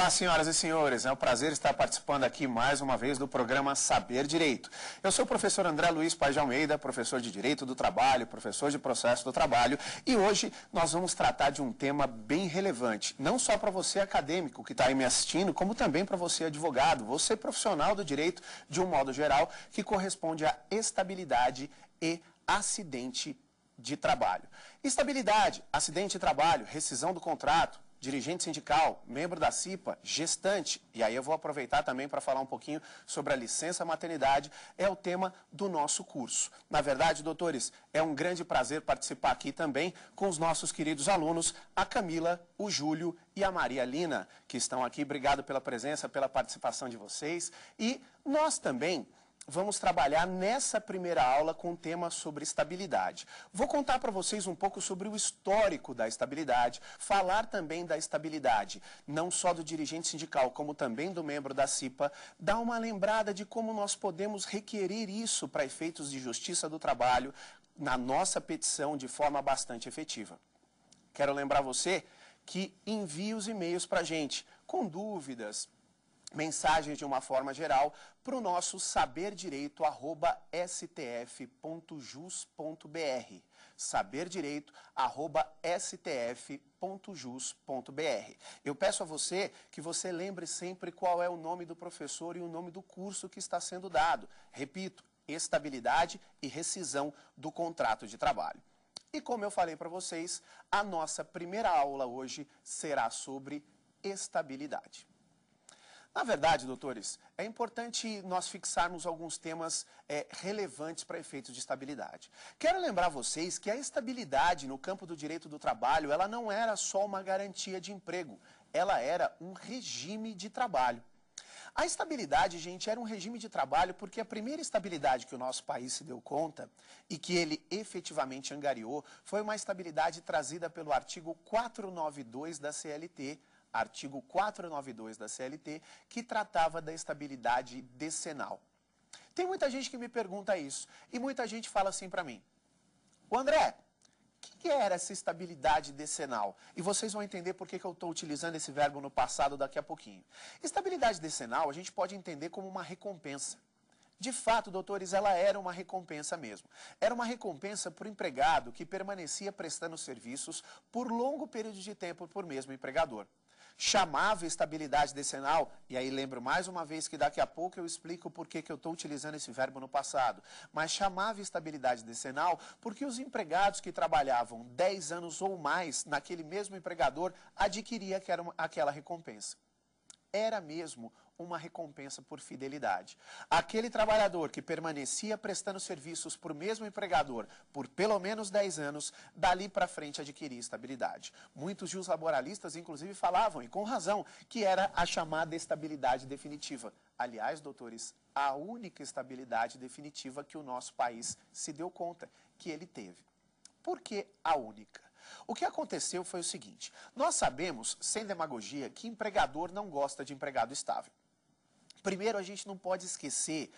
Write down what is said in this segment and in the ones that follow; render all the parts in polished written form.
Olá, senhoras e senhores, é um prazer estar participando aqui mais uma vez do programa Saber Direito. Eu sou o professor André Luiz Paz de Almeida, professor de Direito do Trabalho, professor de Processo do Trabalho, e hoje nós vamos tratar de um tema bem relevante, não só para você acadêmico que está aí me assistindo, como também para você advogado, você profissional do direito de um modo geral, que corresponde à estabilidade e acidente de trabalho. Estabilidade, acidente de trabalho, rescisão do contrato, dirigente sindical, membro da CIPA, gestante, e aí eu vou aproveitar também para falar um pouquinho sobre a licença maternidade, é o tema do nosso curso. Na verdade, doutores, é um grande prazer participar aqui também com os nossos queridos alunos, a Camila, o Júlio e a Maria Lina, que estão aqui. Obrigado pela presença, pela participação de vocês. E nós também vamos trabalhar nessa primeira aula com o tema sobre estabilidade. Vou contar para vocês um pouco sobre o histórico da estabilidade, falar também da estabilidade, não só do dirigente sindical, como também do membro da CIPA, dar uma lembrada de como nós podemos requerer isso para efeitos de justiça do trabalho na nossa petição de forma bastante efetiva. Quero lembrar você que envie os e-mails para a gente com dúvidas, mensagens de uma forma geral para o nosso saberdireito@stf.jus.br, saberdireito@stf.jus.br. Eu peço a você que você lembre sempre qual é o nome do professor e o nome do curso que está sendo dado. Repito, estabilidade e rescisão do contrato de trabalho. E como eu falei para vocês, a nossa primeira aula hoje será sobre estabilidade. Na verdade, doutores, é importante nós fixarmos alguns temas relevantes para efeitos de estabilidade. Quero lembrar vocês que a estabilidade no campo do direito do trabalho, ela não era só uma garantia de emprego, ela era um regime de trabalho. A estabilidade, gente, era um regime de trabalho porque a primeira estabilidade que o nosso país se deu conta e que ele efetivamente angariou foi uma estabilidade trazida pelo artigo 492 da CLT, artigo 492 da CLT, que tratava da estabilidade decenal. Tem muita gente que me pergunta isso, e muita gente fala assim para mim: "O André, o que era essa estabilidade decenal?" E vocês vão entender por que eu estou utilizando esse verbo no passado daqui a pouquinho. Estabilidade decenal a gente pode entender como uma recompensa. De fato, doutores, ela era uma recompensa mesmo. Era uma recompensa para o empregado que permanecia prestando serviços por longo período de tempo por mesmo empregador. Chamava estabilidade decenal, e aí lembro mais uma vez que daqui a pouco eu explico por que eu estou utilizando esse verbo no passado, mas chamava estabilidade decenal porque os empregados que trabalhavam 10 anos ou mais naquele mesmo empregador adquiriam aquela recompensa. Era mesmo uma recompensa por fidelidade. Aquele trabalhador que permanecia prestando serviços para o mesmo empregador por pelo menos 10 anos, dali para frente adquiria estabilidade. Muitos juslaboralistas, inclusive, falavam, e com razão, que era a chamada estabilidade definitiva. Aliás, doutores, a única estabilidade definitiva que o nosso país se deu conta que ele teve. Por que a única? O que aconteceu foi o seguinte: nós sabemos, sem demagogia, que empregador não gosta de empregado estável. Primeiro, a gente não pode esquecer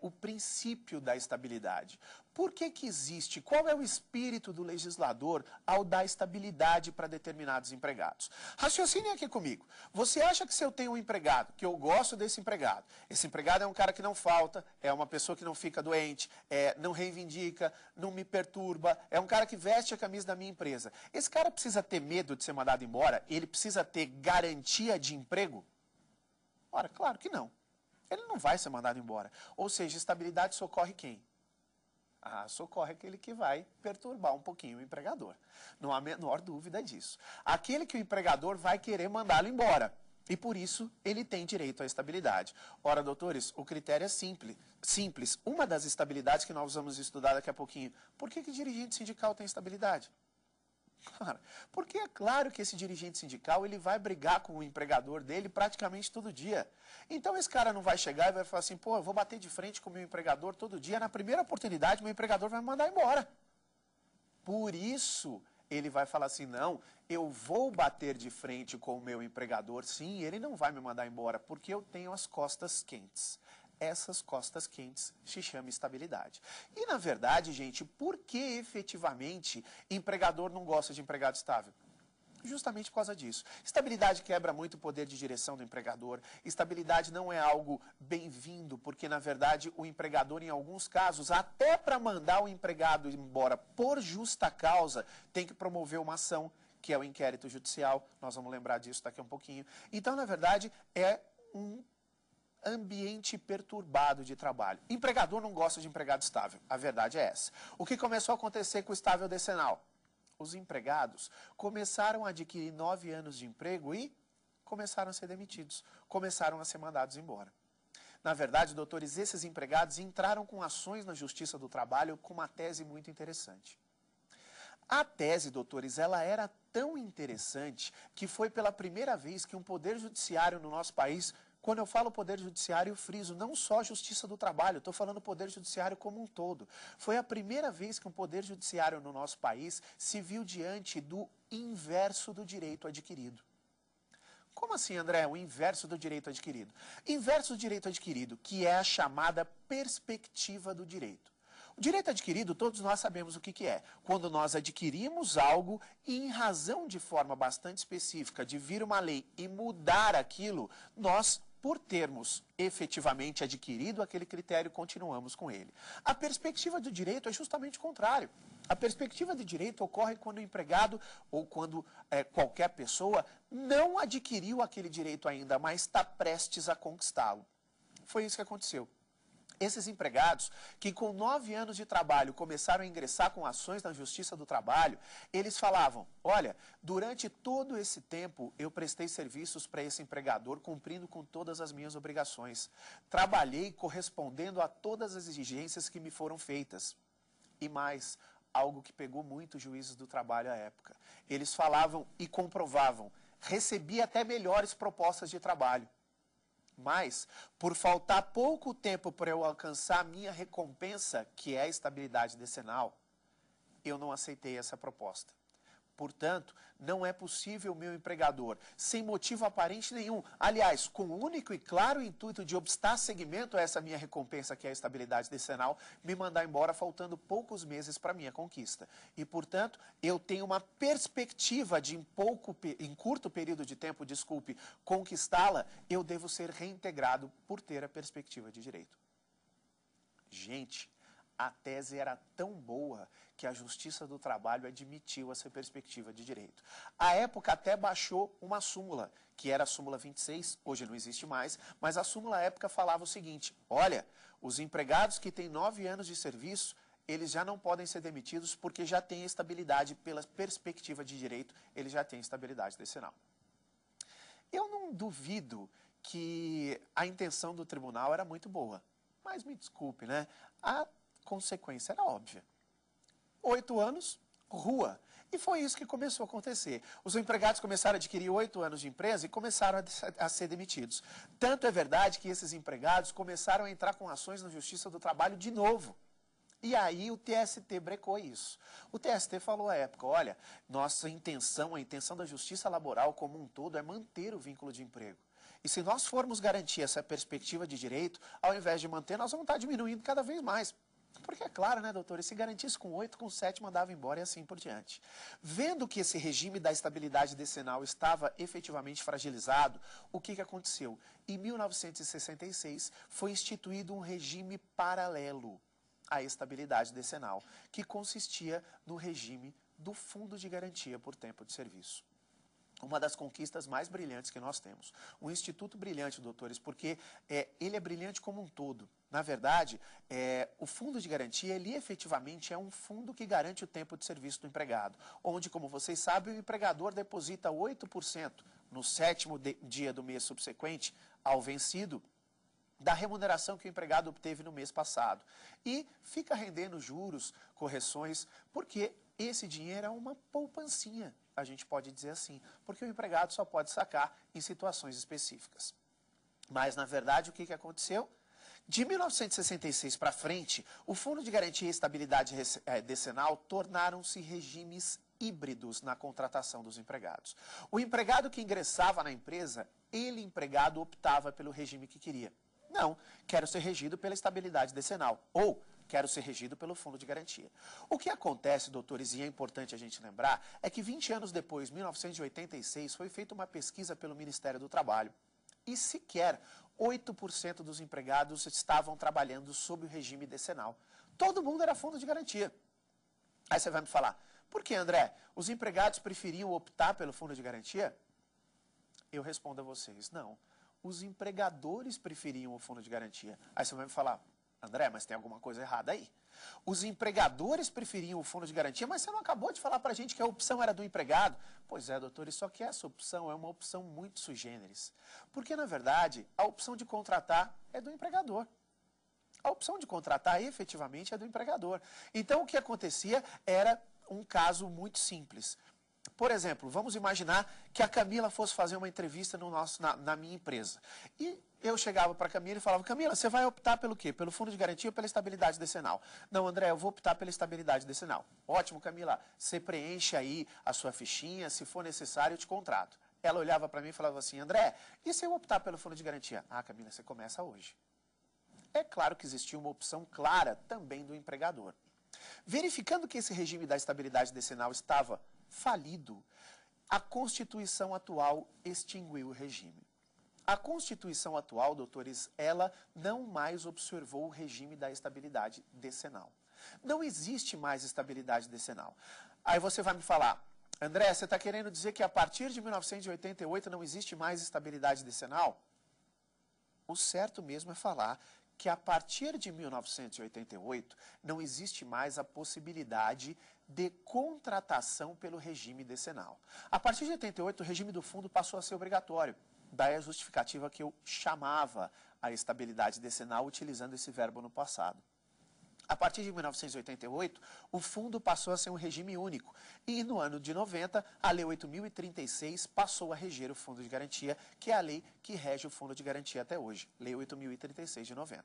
o princípio da estabilidade. Por que existe? Qual é o espírito do legislador ao dar estabilidade para determinados empregados? Raciocine aqui comigo. Você acha que se eu tenho um empregado, que eu gosto desse empregado, esse empregado é um cara que não falta, é uma pessoa que não fica doente, não reivindica, não me perturba, é um cara que veste a camisa da minha empresa. Esse cara precisa ter medo de ser mandado embora? Ele precisa ter garantia de emprego? Ora, claro que não. Ele não vai ser mandado embora. Ou seja, estabilidade socorre quem? Socorre aquele que vai perturbar um pouquinho o empregador. Não há a menor dúvida disso. Aquele que o empregador vai querer mandá-lo embora. E por isso ele tem direito à estabilidade. Ora, doutores, o critério é simples. Uma das estabilidades que nós vamos estudar daqui a pouquinho. Por que dirigente sindical tem estabilidade? Porque é claro que esse dirigente sindical ele vai brigar com o empregador dele praticamente todo dia. Então esse cara não vai chegar e vai falar assim: "Pô, eu vou bater de frente com o meu empregador todo dia, na primeira oportunidade meu empregador vai me mandar embora." Por isso ele vai falar assim: "Não, eu vou bater de frente com o meu empregador, sim, ele não vai me mandar embora, porque eu tenho as costas quentes." Essas costas quentes se chama estabilidade. E, na verdade, gente, por que efetivamente empregador não gosta de empregado estável? Justamente por causa disso. Estabilidade quebra muito o poder de direção do empregador. Estabilidade não é algo bem-vindo, porque, na verdade, o empregador, em alguns casos, até para mandar o empregado embora por justa causa, tem que promover uma ação, que é o inquérito judicial. Nós vamos lembrar disso daqui a um pouquinho. Então, na verdade, é um ambiente perturbado de trabalho. Empregador não gosta de empregado estável. A verdade é essa. O que começou a acontecer com o estável decenal? Os empregados começaram a adquirir 9 anos de emprego e começaram a ser demitidos, começaram a ser mandados embora. Na verdade, doutores, esses empregados entraram com ações na Justiça do Trabalho com uma tese muito interessante. A tese, doutores, ela era tão interessante que foi pela primeira vez que um poder judiciário no nosso país, quando eu falo Poder Judiciário, eu friso não só a Justiça do Trabalho, estou falando Poder Judiciário como um todo. Foi a primeira vez que um Poder Judiciário no nosso país se viu diante do inverso do direito adquirido. Como assim, André, o inverso do direito adquirido? Inverso do direito adquirido, que é a chamada perspectiva do direito. O direito adquirido, todos nós sabemos o que é. Quando nós adquirimos algo e, em razão de forma bastante específica de vir uma lei e mudar aquilo, nós, por termos efetivamente adquirido aquele critério, continuamos com ele. A perspectiva do direito é justamente o contrário. A perspectiva de direito ocorre quando o empregado ou quando qualquer pessoa não adquiriu aquele direito ainda, mas está prestes a conquistá-lo. Foi isso que aconteceu. Esses empregados, que com 9 anos de trabalho começaram a ingressar com ações na Justiça do Trabalho, eles falavam, olha, durante todo esse tempo eu prestei serviços para esse empregador, cumprindo com todas as minhas obrigações. Trabalhei correspondendo a todas as exigências que me foram feitas. E mais, algo que pegou muito os juízes do trabalho à época. Eles falavam e comprovavam, recebi até melhores propostas de trabalho. Mas, por faltar pouco tempo para eu alcançar a minha recompensa, que é a estabilidade decenal, eu não aceitei essa proposta. Portanto, não é possível o meu empregador, sem motivo aparente nenhum, aliás, com o único e claro intuito de obstar seguimento a essa minha recompensa, que é a estabilidade decenal, me mandar embora faltando poucos meses para a minha conquista. E, portanto, eu tenho uma perspectiva de em curto período de tempo, conquistá-la, eu devo ser reintegrado por ter a perspectiva de direito. Gente, a tese era tão boa que a Justiça do Trabalho admitiu essa perspectiva de direito. À época até baixou uma súmula, que era a súmula 26, hoje não existe mais, mas a súmula à época falava o seguinte, olha, os empregados que têm 9 anos de serviço, eles já não podem ser demitidos porque já têm estabilidade pela perspectiva de direito, eles já têm estabilidade decenal. Eu não duvido que a intenção do tribunal era muito boa, mas me desculpe, né? A consequência era óbvia. 8 anos, rua. E foi isso que começou a acontecer. Os empregados começaram a adquirir 8 anos de empresa e começaram a ser demitidos. Tanto é verdade que esses empregados começaram a entrar com ações na Justiça do Trabalho de novo. E aí o TST brecou isso. O TST falou à época, olha, nossa intenção, a intenção da Justiça Laboral como um todo é manter o vínculo de emprego. E se nós formos garantir essa perspectiva de direito, ao invés de manter, nós vamos estar diminuindo cada vez mais. Porque é claro, né, doutor, se garantisse com 8, com 7, mandava embora e assim por diante. Vendo que esse regime da estabilidade decenal estava efetivamente fragilizado, o que aconteceu? Em 1966, foi instituído um regime paralelo à estabilidade decenal, que consistia no regime do Fundo de Garantia por Tempo de Serviço. Uma das conquistas mais brilhantes que nós temos. Um instituto brilhante, doutores, porque ele é brilhante como um todo. Na verdade, o fundo de garantia, ele efetivamente é um fundo que garante o tempo de serviço do empregado, onde, como vocês sabem, o empregador deposita 8% no 7º dia do mês subsequente ao vencido, da remuneração que o empregado obteve no mês passado. E fica rendendo juros, correções, porque esse dinheiro é uma poupancinha, a gente pode dizer assim, porque o empregado só pode sacar em situações específicas. Mas, na verdade, o que aconteceu? De 1966 para frente, o Fundo de Garantia e Estabilidade Decenal tornaram-se regimes híbridos na contratação dos empregados. O empregado que ingressava na empresa, ele, empregado, optava pelo regime que queria. Não, quero ser regido pela estabilidade decenal. Ou, quero ser regido pelo fundo de garantia. O que acontece, doutores, e é importante a gente lembrar, é que 20 anos depois, 1986, foi feita uma pesquisa pelo Ministério do Trabalho e sequer 8% dos empregados estavam trabalhando sob o regime decenal. Todo mundo era fundo de garantia. Aí você vai me falar, por que, André? Os empregados preferiam optar pelo fundo de garantia? Eu respondo a vocês, não. Os empregadores preferiam o fundo de garantia. Aí você vai me falar, André, mas tem alguma coisa errada aí. Os empregadores preferiam o fundo de garantia, mas você não acabou de falar para a gente que a opção era do empregado? Pois é, doutores, só que essa opção é uma opção muito sui generis. Porque, na verdade, a opção de contratar é do empregador. A opção de contratar, efetivamente, é do empregador. Então, o que acontecia era um caso muito simples. Por exemplo, vamos imaginar que a Camila fosse fazer uma entrevista na minha empresa. E eu chegava para a Camila e falava, Camila, você vai optar pelo quê? Pelo fundo de garantia ou pela estabilidade decenal? Não, André, eu vou optar pela estabilidade decenal. Ótimo, Camila, você preenche aí a sua fichinha, se for necessário eu te contrato. Ela olhava para mim e falava assim, André, e se eu optar pelo fundo de garantia? Ah, Camila, você começa hoje. É claro que existia uma opção clara também do empregador. Verificando que esse regime da estabilidade decenal estava falido, a Constituição atual extinguiu o regime. A Constituição atual, doutores, ela não mais observou o regime da estabilidade decenal. Não existe mais estabilidade decenal. Aí você vai me falar, André, você está querendo dizer que a partir de 1988 não existe mais estabilidade decenal? O certo mesmo é falar que a partir de 1988 não existe mais a possibilidade de contratação pelo regime decenal. A partir de 88, o regime do fundo passou a ser obrigatório. Daí a justificativa que eu chamava a estabilidade decenal utilizando esse verbo no passado. A partir de 1988, o fundo passou a ser um regime único. E no ano de 90, a Lei 8.036 passou a reger o Fundo de Garantia, que é a lei que rege o Fundo de Garantia até hoje. Lei 8.036 de 90.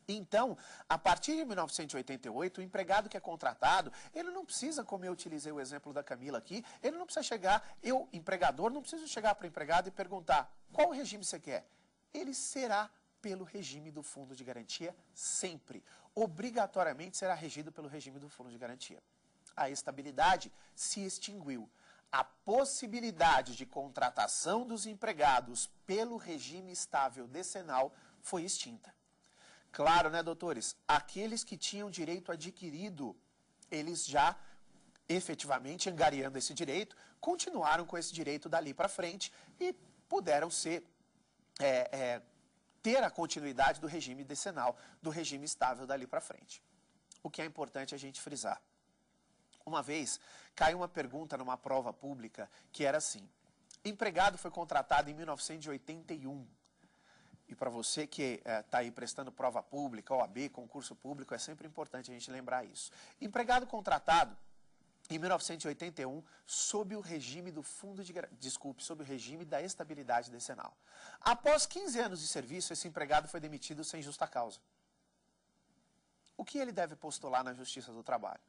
Então, a partir de 1988, o empregado que é contratado, ele não precisa, como eu utilizei o exemplo da Camila aqui, ele não precisa chegar, eu, empregador, não preciso chegar para o empregado e perguntar qual regime você quer. Ele será pelo regime do Fundo de Garantia sempre. Obrigatoriamente será regido pelo regime do Fundo de Garantia. A estabilidade se extinguiu. A possibilidade de contratação dos empregados pelo regime estável decenal foi extinta. Claro, né, doutores? Aqueles que tinham direito adquirido, eles já, efetivamente, angariando esse direito, continuaram com esse direito dali para frente e puderam ter a continuidade do regime decenal, do regime estável dali para frente. O que é importante a gente frisar. Uma vez, caiu uma pergunta numa prova pública que era assim, empregado foi contratado em 1981. E para você que está aí prestando prova pública, OAB, concurso público, é sempre importante a gente lembrar isso. Empregado contratado em 1981, sob o regime do sob o regime da estabilidade decenal. Após 15 anos de serviço, esse empregado foi demitido sem justa causa. O que ele deve postular na Justiça do Trabalho?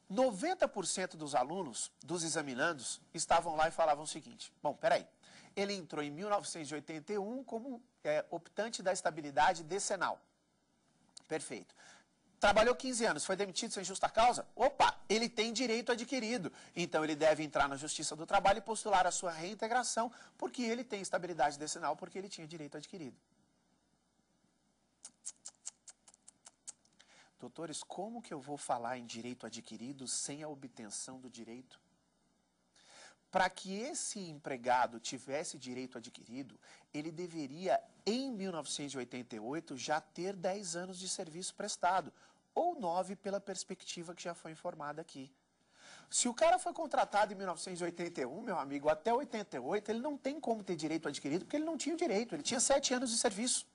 90% dos alunos, dos examinandos, estavam lá e falavam o seguinte, bom, peraí, ele entrou em 1981 como optante da estabilidade decenal. Perfeito. Trabalhou 15 anos, foi demitido sem justa causa? Opa, ele tem direito adquirido. Então, ele deve entrar na Justiça do Trabalho e postular a sua reintegração, porque ele tem estabilidade decenal, porque ele tinha direito adquirido. Doutores, como que eu vou falar em direito adquirido sem a obtenção do direito? Para que esse empregado tivesse direito adquirido, ele deveria, em 1988, já ter 10 anos de serviço prestado, ou 9 pela perspectiva que já foi informada aqui. Se o cara foi contratado em 1981, meu amigo, até 88, ele não tem como ter direito adquirido, porque ele não tinha o direito, ele tinha 7 anos de serviço.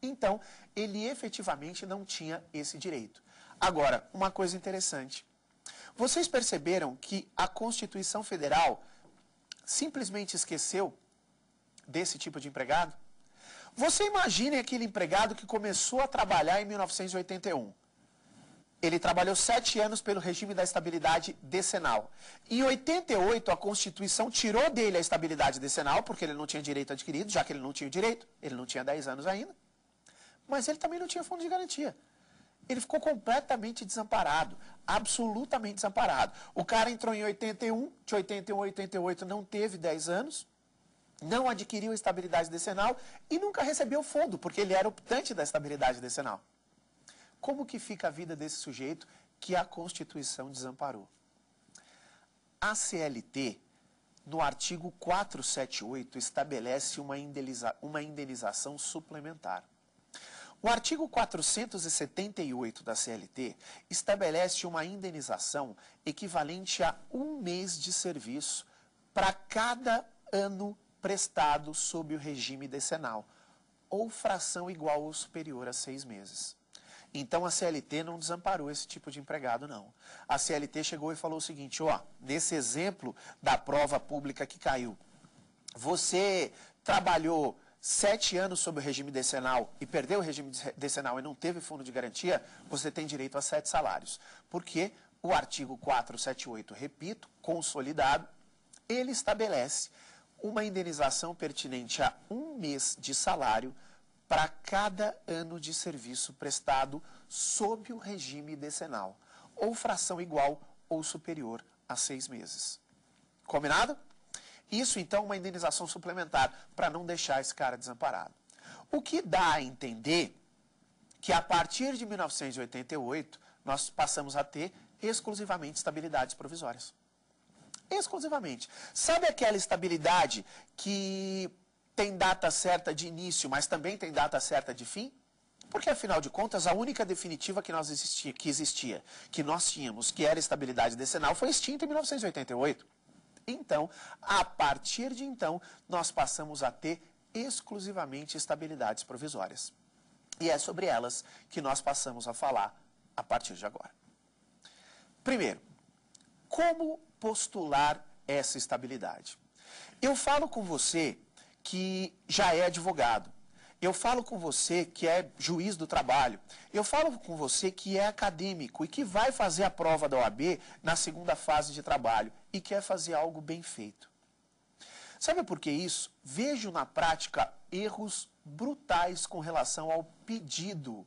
Então, ele efetivamente não tinha esse direito. Agora, uma coisa interessante. Vocês perceberam que a Constituição Federal simplesmente esqueceu desse tipo de empregado? Você imagine aquele empregado que começou a trabalhar em 1981. Ele trabalhou 7 anos pelo regime da estabilidade decenal. Em 88, a Constituição tirou dele a estabilidade decenal, porque ele não tinha direito adquirido, já que ele não tinha o direito, ele não tinha 10 anos ainda. Mas ele também não tinha fundo de garantia. ele ficou completamente desamparado, absolutamente desamparado. O cara entrou em 81, de 81 a 88 não teve 10 anos, não adquiriu estabilidade decenal e nunca recebeu fundo, porque ele era optante da estabilidade decenal. Como que fica a vida desse sujeito que a Constituição desamparou? A CLT, no artigo 478, estabelece uma indenização suplementar. O artigo 478 da CLT estabelece uma indenização equivalente a 1 mês de serviço para cada ano prestado sob o regime decenal, ou fração igual ou superior a 6 meses. Então a CLT não desamparou esse tipo de empregado, não. A CLT chegou e falou o seguinte, ó, nesse exemplo da prova pública que caiu, você trabalhou 7 anos sob o regime decenal e perdeu o regime decenal e não teve fundo de garantia, você tem direito a 7 salários. Porque o artigo 478, repito, consolidado, ele estabelece uma indenização pertinente a 1 mês de salário para cada ano de serviço prestado sob o regime decenal, ou fração igual ou superior a 6 meses. Combinado? Isso, então, é uma indenização suplementar para não deixar esse cara desamparado. O que dá a entender que, a partir de 1988, nós passamos a ter exclusivamente estabilidades provisórias. Exclusivamente. Sabe aquela estabilidade que tem data certa de início, mas também tem data certa de fim? Porque, afinal de contas, a única definitiva que nós tínhamos, que era estabilidade decenal, foi extinta em 1988. Então, a partir de então, nós passamos a ter exclusivamente estabilidades provisórias. E é sobre elas que nós passamos a falar a partir de agora. Primeiro, como postular essa estabilidade? Eu falo com você que já é advogado. Eu falo com você que é juiz do trabalho. Eu falo com você que é acadêmico e que vai fazer a prova da OAB na segunda fase de trabalho e quer fazer algo bem feito. Sabe por que isso? Vejo na prática erros brutais com relação ao pedido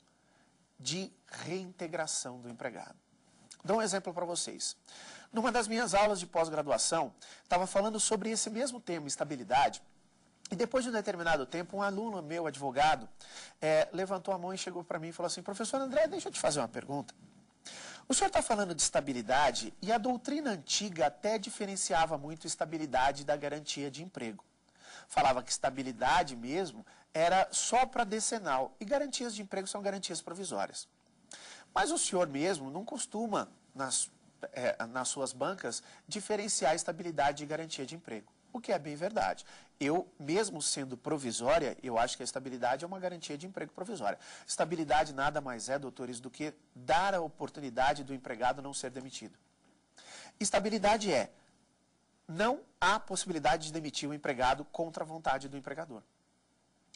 de reintegração do empregado. Dou um exemplo para vocês. Numa das minhas aulas de pós-graduação, estava falando sobre esse mesmo tema, estabilidade. E depois de um determinado tempo, um aluno meu, advogado, levantou a mão e chegou para mim e falou assim, professor André, deixa eu te fazer uma pergunta. O senhor está falando de estabilidade e a doutrina antiga até diferenciava muito estabilidade da garantia de emprego. Falava que estabilidade mesmo era só para decenal e garantias de emprego são garantias provisórias. Mas o senhor mesmo não costuma, nas suas bancas, diferenciar estabilidade e garantia de emprego. O que é bem verdade. Eu, mesmo sendo provisória, eu acho que a estabilidade é uma garantia de emprego provisória. Estabilidade nada mais é, doutores, do que dar a oportunidade do empregado não ser demitido. Estabilidade é, não há possibilidade de demitir o empregado contra a vontade do empregador.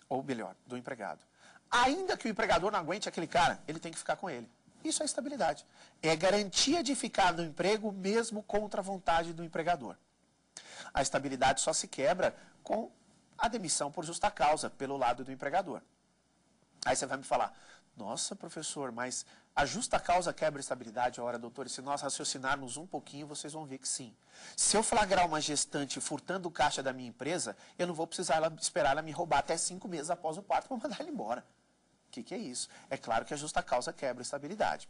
Ou melhor, do empregado. Ainda que o empregador não aguente aquele cara, ele tem que ficar com ele. Isso é estabilidade. É garantia de ficar no emprego mesmo contra a vontade do empregador. A estabilidade só se quebra com a demissão por justa causa, pelo lado do empregador. Aí você vai me falar, nossa, professor, mas a justa causa quebra a estabilidade? Ora, doutor, se nós raciocinarmos um pouquinho, vocês vão ver que sim. Se eu flagrar uma gestante furtando o caixa da minha empresa, eu não vou precisar esperar ela me roubar até 5 meses após o parto para mandar ela embora. O que é isso? É claro que a justa causa quebra a estabilidade.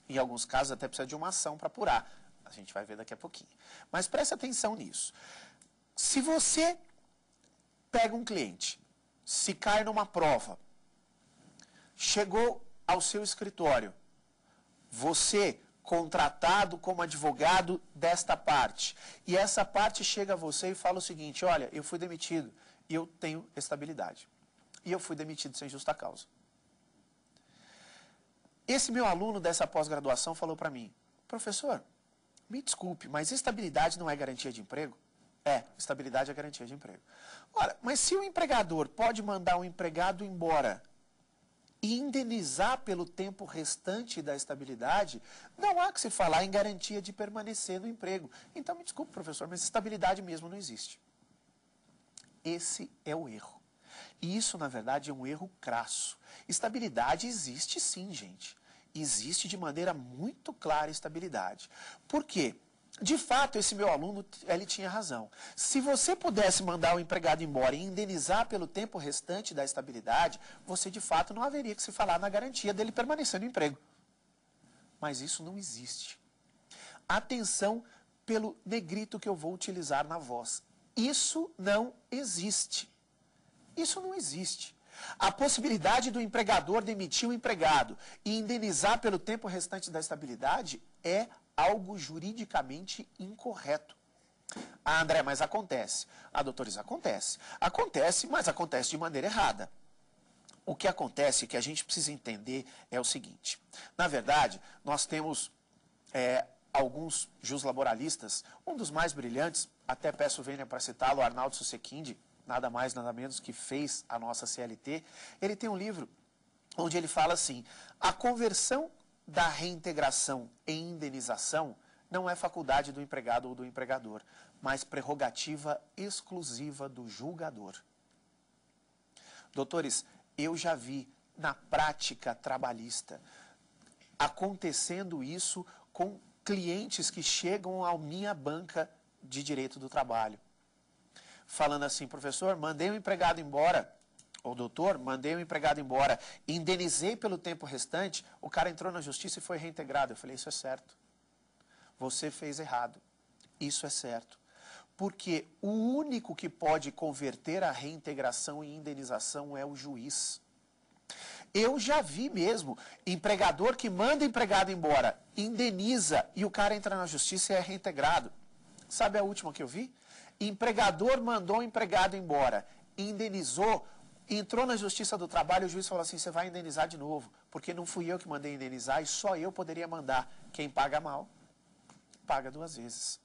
Em alguns casos até precisa de uma ação para apurar. A gente vai ver daqui a pouquinho. Mas preste atenção nisso. Se você pega um cliente, se cai numa prova, chegou ao seu escritório, você, contratado como advogado desta parte, e essa parte chega a você e fala o seguinte, olha, eu fui demitido e eu tenho estabilidade. E eu fui demitido sem justa causa. Esse meu aluno dessa pós-graduação falou para mim, professor, me desculpe, mas estabilidade não é garantia de emprego? É, estabilidade é garantia de emprego. Ora, mas se o empregador pode mandar um empregado embora e indenizar pelo tempo restante da estabilidade, não há que se falar em garantia de permanecer no emprego. Então, me desculpe, professor, mas estabilidade mesmo não existe. Esse é o erro. E isso, na verdade, é um erro crasso. Estabilidade existe sim, gente. existe de maneira muito clara estabilidade. Por quê? De fato, esse meu aluno, ele tinha razão. Se você pudesse mandar o empregado embora e indenizar pelo tempo restante da estabilidade, você de fato não haveria que se falar na garantia dele permanecer no emprego. Mas isso não existe. Atenção pelo negrito que eu vou utilizar na voz. Isso não existe. Isso não existe. A possibilidade do empregador demitir o empregado e indenizar pelo tempo restante da estabilidade é algo juridicamente incorreto. Ah, André, mas acontece. Ah, doutores, acontece. Acontece, mas acontece de maneira errada. O que acontece, que a gente precisa entender, é o seguinte. Na verdade, nós temos alguns juslaboralistas, um dos mais brilhantes, até peço vênia para citá-lo, Arnaldo Susequinde, nada mais, nada menos que fez a nossa CLT. Ele tem um livro onde ele fala assim, a conversão da reintegração em indenização não é faculdade do empregado ou do empregador, mas prerrogativa exclusiva do julgador. Doutores, eu já vi na prática trabalhista acontecendo isso com clientes que chegam à minha banca de direito do trabalho. Falando assim, professor, mandei o empregado embora, ou doutor, mandei o empregado embora, indenizei pelo tempo restante, o cara entrou na justiça e foi reintegrado. Eu falei, isso é certo. Você fez errado. Isso é certo. Porque o único que pode converter a reintegração em indenização é o juiz. Eu já vi mesmo empregador que manda empregado embora, indeniza e o cara entra na justiça e é reintegrado. Sabe a última que eu vi? Empregador mandou o empregado embora, indenizou, entrou na Justiça do Trabalho, o juiz falou assim, você vai indenizar de novo, porque não fui eu que mandei indenizar e só eu poderia mandar. Quem paga mal, paga duas vezes.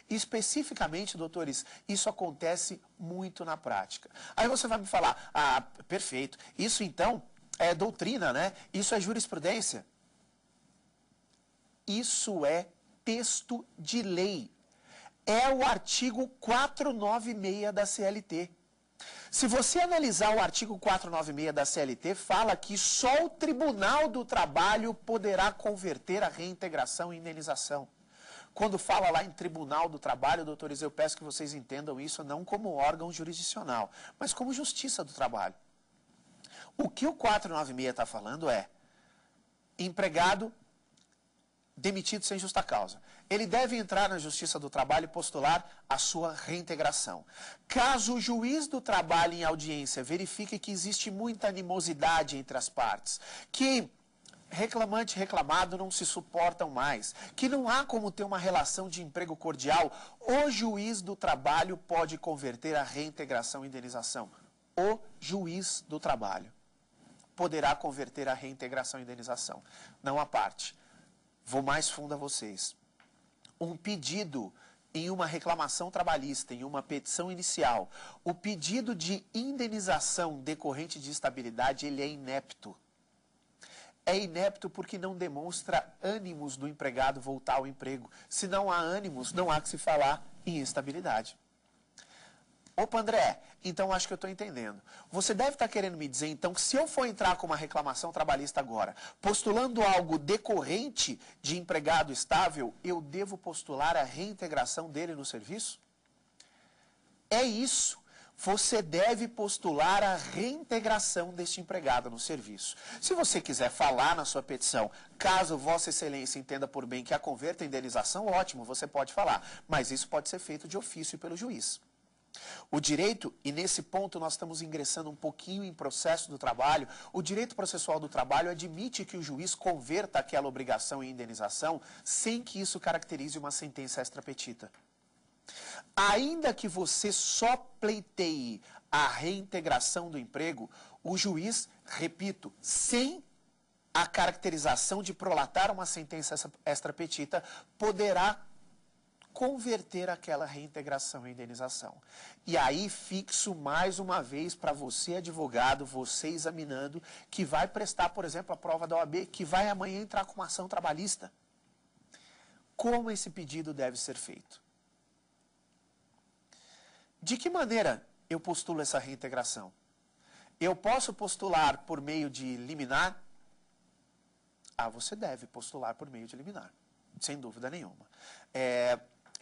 Especificamente, doutores, isso acontece muito na prática. Aí você vai me falar, ah, perfeito, isso então é doutrina, né? Isso é jurisprudência. Isso é texto de lei. É o artigo 496 da CLT. Se você analisar o artigo 496 da CLT, fala que só o Tribunal do Trabalho poderá converter a reintegração em indenização. Quando fala lá em Tribunal do Trabalho, doutores, eu peço que vocês entendam isso não como órgão jurisdicional, mas como Justiça do Trabalho. O que o 496 está falando é empregado demitido sem justa causa. Ele deve entrar na Justiça do Trabalho e postular a sua reintegração. Caso o juiz do trabalho em audiência verifique que existe muita animosidade entre as partes, que reclamante e reclamado não se suportam mais, que não há como ter uma relação de emprego cordial, o juiz do trabalho pode converter a reintegração em indenização. O juiz do trabalho poderá converter a reintegração em indenização. Não a parte. Vou mais fundo a vocês. Um pedido em uma reclamação trabalhista, em uma petição inicial, o pedido de indenização decorrente de instabilidade, ele é inepto. É inepto porque não demonstra ânimos do empregado voltar ao emprego. Se não há ânimos, não há que se falar em instabilidade. Opa, André, então acho que eu estou entendendo. Você deve estar querendo me dizer, então, que se eu for entrar com uma reclamação trabalhista agora, postulando algo decorrente de empregado estável, eu devo postular a reintegração dele no serviço? É isso. Você deve postular a reintegração deste empregado no serviço. Se você quiser falar na sua petição, caso Vossa Excelência entenda por bem que a converta em indenização, ótimo, você pode falar. Mas isso pode ser feito de ofício pelo juiz. O direito, e nesse ponto nós estamos ingressando um pouquinho em processo do trabalho, o direito processual do trabalho admite que o juiz converta aquela obrigação em indenização sem que isso caracterize uma sentença extrapetita. Ainda que você só pleiteie a reintegração do emprego, o juiz, repito, sem a caracterização de prolatar uma sentença extrapetita, poderá converter aquela reintegração em indenização. E aí fixo mais uma vez para você, advogado, você examinando, que vai prestar, por exemplo, a prova da OAB, que vai amanhã entrar com uma ação trabalhista. Como esse pedido deve ser feito? De que maneira eu postulo essa reintegração? Eu posso postular por meio de liminar, Ah, você deve postular por meio de liminar, sem dúvida nenhuma.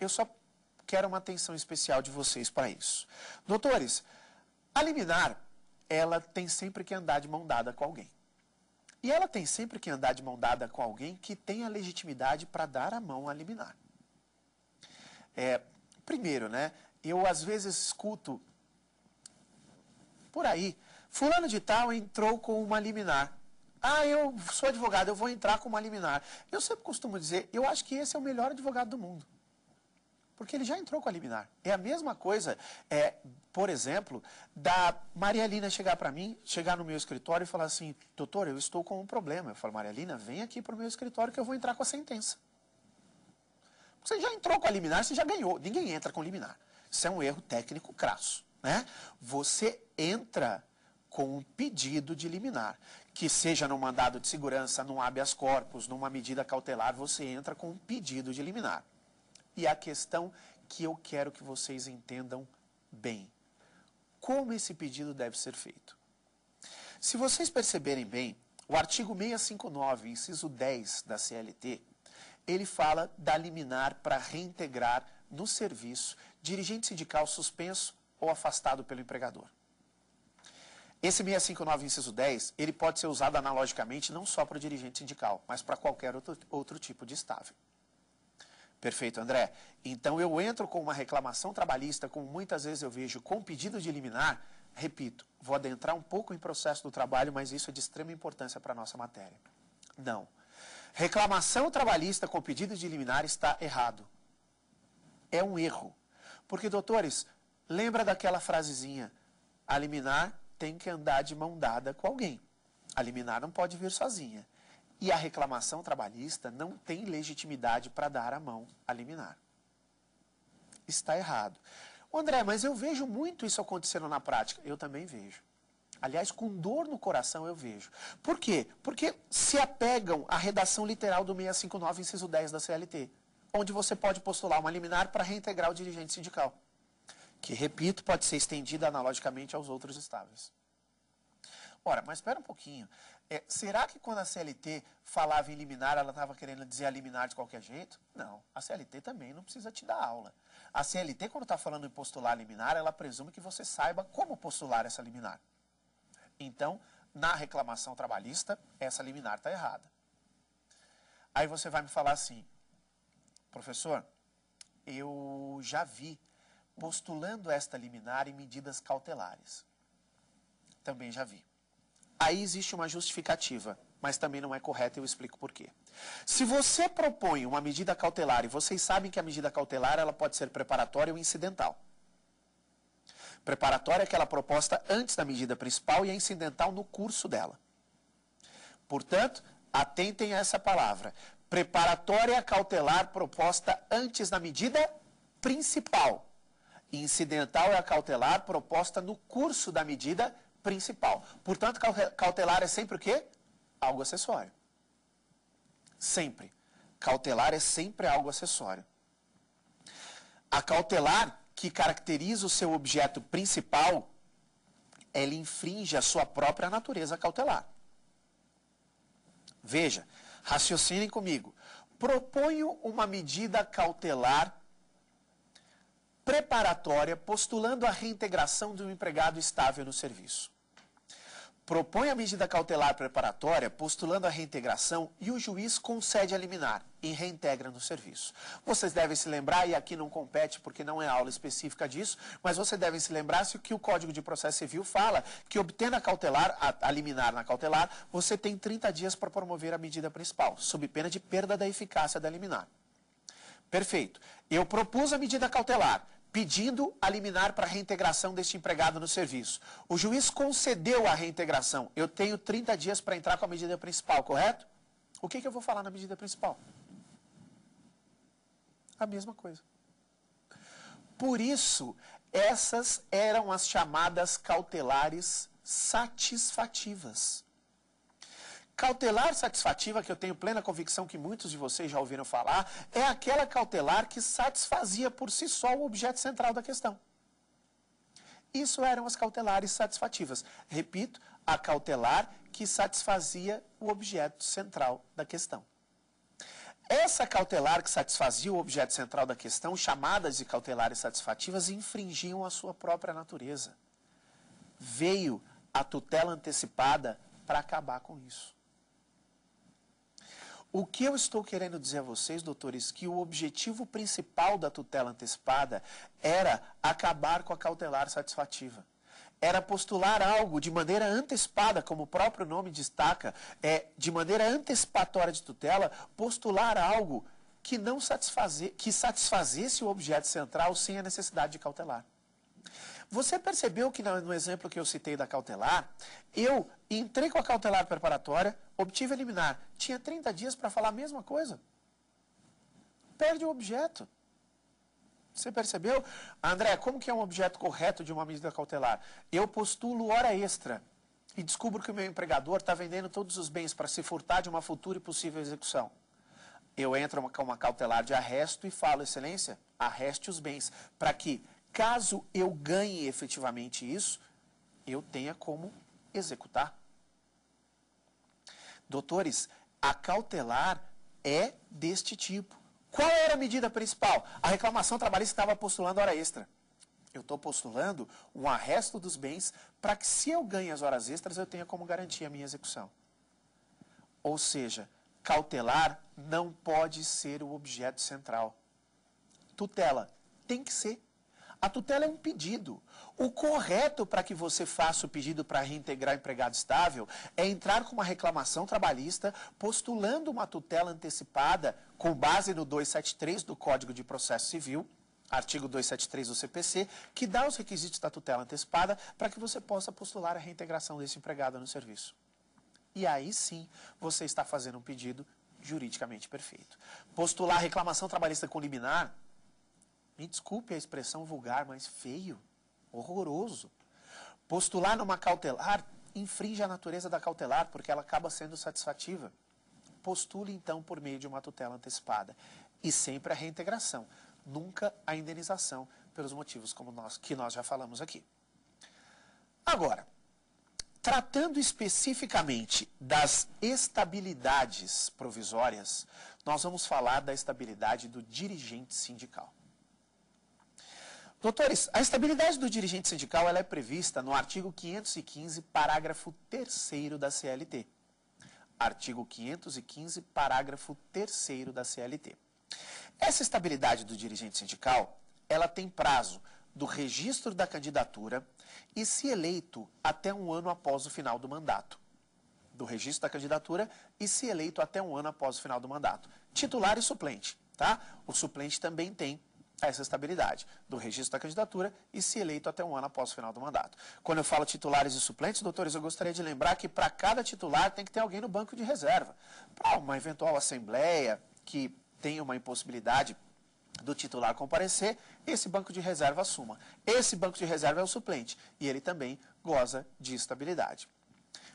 Eu só quero uma atenção especial de vocês para isso. Doutores, a liminar, ela tem sempre que andar de mão dada com alguém. E ela tem sempre que andar de mão dada com alguém que tenha legitimidade para dar a mão a liminar. Primeiro, né, eu às vezes escuto por aí, fulano de tal entrou com uma liminar. Ah, eu sou advogado, eu vou entrar com uma liminar. Eu sempre costumo dizer, eu acho que esse é o melhor advogado do mundo. Porque ele já entrou com a liminar. É a mesma coisa, por exemplo, da Marialina chegar para mim, chegar no meu escritório e falar assim, doutor, eu estou com um problema. Eu falo, Marialina, vem aqui para o meu escritório que eu vou entrar com a sentença. Você já entrou com a liminar, você já ganhou. Ninguém entra com liminar. Isso é um erro técnico crasso, né? Você entra com um pedido de liminar, que seja no mandado de segurança, num habeas corpus, numa medida cautelar, você entra com um pedido de liminar. E a questão que eu quero que vocês entendam bem. Como esse pedido deve ser feito? Se vocês perceberem bem, o artigo 659, inciso 10 da CLT, ele fala da liminar para reintegrar no serviço dirigente sindical suspenso ou afastado pelo empregador. Esse 659, inciso 10, ele pode ser usado analogicamente não só para o dirigente sindical, mas para qualquer outro tipo de estável. Perfeito, André. Então, eu entro com uma reclamação trabalhista, como muitas vezes eu vejo, com pedido de liminar. Repito, vou adentrar um pouco em processo do trabalho, mas isso é de extrema importância para a nossa matéria. Não. Reclamação trabalhista com pedido de liminar está errado. É um erro. Porque, doutores, lembra daquela frasezinha, a liminar tem que andar de mão dada com alguém. A liminar não pode vir sozinha. E a reclamação trabalhista não tem legitimidade para dar a mão a liminar. Está errado. André, mas eu vejo muito isso acontecendo na prática. Eu também vejo. Aliás, com dor no coração eu vejo. Por quê? Porque se apegam à redação literal do 659, inciso 10 da CLT, onde você pode postular uma liminar para reintegrar o dirigente sindical, que, repito, pode ser estendida analogicamente aos outros estáveis. Ora, mas espera um pouquinho. Será que quando a CLT falava em liminar, ela estava querendo dizer a liminar de qualquer jeito? Não. A CLT também não precisa te dar aula. A CLT, quando está falando em postular liminar, ela presume que você saiba como postular essa liminar. Então, na reclamação trabalhista, essa liminar está errada. Aí você vai me falar assim, professor, eu já vi postulando esta liminar em medidas cautelares. Também já vi. Aí existe uma justificativa, mas também não é correta e eu explico por quê. Se você propõe uma medida cautelar, e vocês sabem que a medida cautelar ela pode ser preparatória ou incidental. Preparatória é aquela proposta antes da medida principal e a incidental no curso dela. Portanto, atentem a essa palavra. Preparatória cautelar proposta antes da medida principal. Incidental é a cautelar proposta no curso da medida principal. Portanto, cautelar é sempre o quê? Algo acessório. Sempre. Cautelar é sempre algo acessório. A cautelar, que caracteriza o seu objeto principal, ela infringe a sua própria natureza cautelar. Veja, raciocinem comigo. Proponho uma medida cautelar preparatória postulando a reintegração de um empregado estável no serviço. Propõe a medida cautelar preparatória postulando a reintegração e o juiz concede a liminar e reintegra no serviço. Vocês devem se lembrar, e aqui não compete porque não é aula específica disso, mas vocês devem se lembrar se o que o Código de Processo Civil fala, que obtendo a cautelar, a liminar na cautelar, você tem 30 dias para promover a medida principal, sob pena de perda da eficácia da liminar. Perfeito. Eu propus a medida cautelar, pedindo a liminar para a reintegração deste empregado no serviço. O juiz concedeu a reintegração. Eu tenho 30 dias para entrar com a medida principal, correto? O que eu vou falar na medida principal? A mesma coisa. Por isso, essas eram as chamadas cautelares satisfativas. Cautelar satisfativa, que eu tenho plena convicção que muitos de vocês já ouviram falar, é aquela cautelar que satisfazia por si só o objeto central da questão. Isso eram as cautelares satisfativas. Repito, a cautelar que satisfazia o objeto central da questão. Essa cautelar que satisfazia o objeto central da questão, chamadas de cautelares satisfativas, infringiam a sua própria natureza. Veio a tutela antecipada para acabar com isso. O que eu estou querendo dizer a vocês, doutores, que o objetivo principal da tutela antecipada era acabar com a cautelar satisfativa. Era postular algo de maneira antecipada, como o próprio nome destaca, de maneira antecipatória de tutela, postular algo que não que satisfazesse o objeto central sem a necessidade de cautelar. Você percebeu que no exemplo que eu citei da cautelar, eu entrei com a cautelar preparatória, obtive a liminar, tinha 30 dias para falar a mesma coisa. Perde o objeto. Você percebeu? André, como que é um objeto correto de uma medida cautelar? Eu postulo hora extra e descubro que o meu empregador está vendendo todos os bens para se furtar de uma futura e possível execução. Eu entro com uma cautelar de arresto e falo, excelência, arreste os bens, para que, caso eu ganhe efetivamente isso, eu tenha como executar. Doutores, a cautelar é deste tipo. Qual era a medida principal? A reclamação trabalhista estava postulando hora extra. Eu estou postulando um arresto dos bens para que, se eu ganhe as horas extras, eu tenha como garantir a minha execução. Ou seja, cautelar não pode ser o objeto central. Tutela tem que ser. A tutela é um pedido. O correto para que você faça o pedido para reintegrar empregado estável é entrar com uma reclamação trabalhista postulando uma tutela antecipada com base no 273 do Código de Processo Civil, artigo 273 do CPC, que dá os requisitos da tutela antecipada para que você possa postular a reintegração desse empregado no serviço. E aí sim, você está fazendo um pedido juridicamente perfeito. Postular reclamação trabalhista com liminar, me desculpe a expressão vulgar, mas feio, horroroso. Postular numa cautelar infringe a natureza da cautelar, porque ela acaba sendo satisfativa. Postule, então, por meio de uma tutela antecipada. E sempre a reintegração, nunca a indenização, pelos motivos que nós já falamos aqui. Agora, tratando especificamente das estabilidades provisórias, nós vamos falar da estabilidade do dirigente sindical. Doutores, a estabilidade do dirigente sindical ela é prevista no artigo 515, parágrafo 3º da CLT. Artigo 515, parágrafo 3º da CLT. Essa estabilidade do dirigente sindical, ela tem prazo do registro da candidatura e, se eleito, até um ano após o final do mandato. Do registro da candidatura e, se eleito, até um ano após o final do mandato. Titular e suplente, tá? O suplente também tem essa estabilidade do registro da candidatura e, se eleito, até um ano após o final do mandato. Quando eu falo titulares e suplentes, doutores, eu gostaria de lembrar que para cada titular tem que ter alguém no banco de reserva. Para uma eventual assembleia que tenha uma impossibilidade do titular comparecer, esse banco de reserva assuma. Esse banco de reserva é o suplente e ele também goza de estabilidade.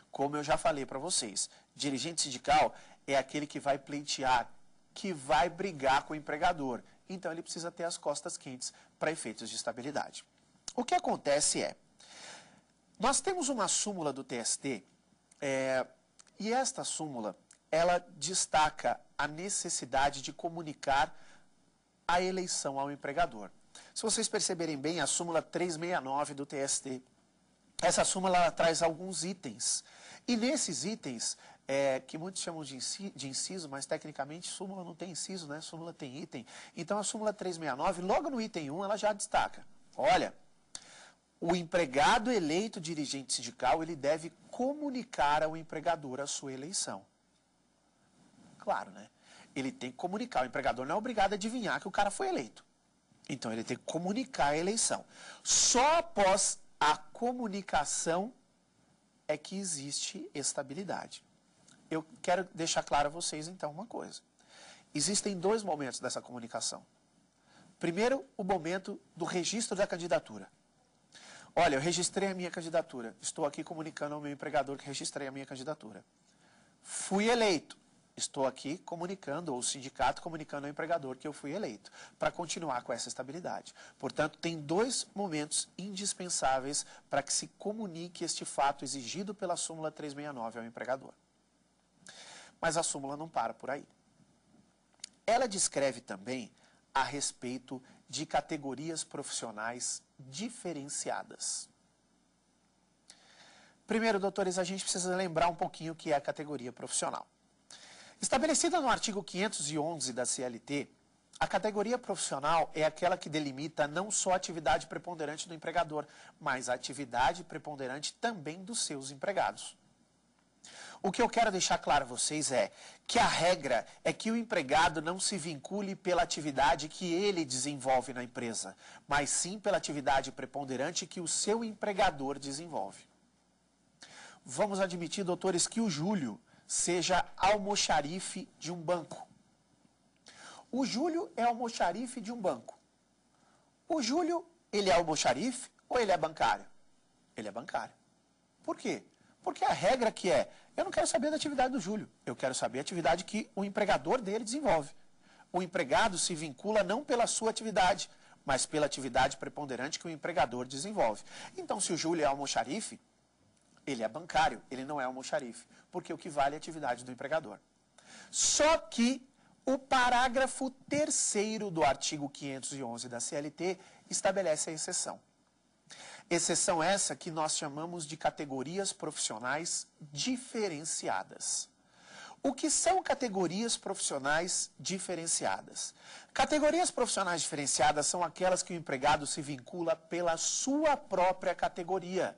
Como eu já falei para vocês, dirigente sindical é aquele que vai pleitear, que vai brigar com o empregador. Então, ele precisa ter as costas quentes para efeitos de estabilidade. O que acontece é, nós temos uma súmula do TST, e esta súmula, ela destaca a necessidade de comunicar a eleição ao empregador. Se vocês perceberem bem, a súmula 369 do TST, essa súmula ela traz alguns itens. E nesses itens, que muitos chamam de inciso, mas tecnicamente súmula não tem inciso, né? Súmula tem item. Então a súmula 369, logo no item 1, ela já destaca. Olha, o empregado eleito dirigente sindical, ele deve comunicar ao empregador a sua eleição. Claro, né? Ele tem que comunicar. O empregador não é obrigado a adivinhar que o cara foi eleito. Então ele tem que comunicar a eleição. Só após a comunicação é que existe estabilidade. Eu quero deixar claro a vocês, então, uma coisa. Existem dois momentos dessa comunicação. Primeiro, o momento do registro da candidatura. Olha, eu registrei a minha candidatura. Estou aqui comunicando ao meu empregador que registrei a minha candidatura. Fui eleito. estou aqui comunicando, ou o sindicato comunicando ao empregador que eu fui eleito, para continuar com essa estabilidade. Portanto, tem dois momentos indispensáveis para que se comunique este fato exigido pela súmula 369 ao empregador. Mas a súmula não para por aí. Ela descreve também a respeito de categorias profissionais diferenciadas. Primeiro, doutores, a gente precisa lembrar um pouquinho o que é a categoria profissional. Estabelecida no artigo 511 da CLT, a categoria profissional é aquela que delimita não só a atividade preponderante do empregador, mas a atividade preponderante também dos seus empregados. O que eu quero deixar claro a vocês é que a regra é que o empregado não se vincule pela atividade que ele desenvolve na empresa, mas sim pela atividade preponderante que o seu empregador desenvolve. Vamos admitir, doutores, que o Júlio seja almoxarife de um banco. O Júlio é almoxarife de um banco. O Júlio, ele é almoxarife ou ele é bancário? Ele é bancário. Por quê? Porque a regra que é, eu não quero saber da atividade do Júlio, eu quero saber a atividade que o empregador dele desenvolve. O empregado se vincula não pela sua atividade, mas pela atividade preponderante que o empregador desenvolve. Então, se o Júlio é almoxarife, ele é bancário, ele não é almoxarife, porque o que vale é a atividade do empregador. Só que o parágrafo 3º do artigo 511 da CLT estabelece a exceção. Exceção essa que nós chamamos de categorias profissionais diferenciadas. O que são categorias profissionais diferenciadas? Categorias profissionais diferenciadas são aquelas que o empregado se vincula pela sua própria categoria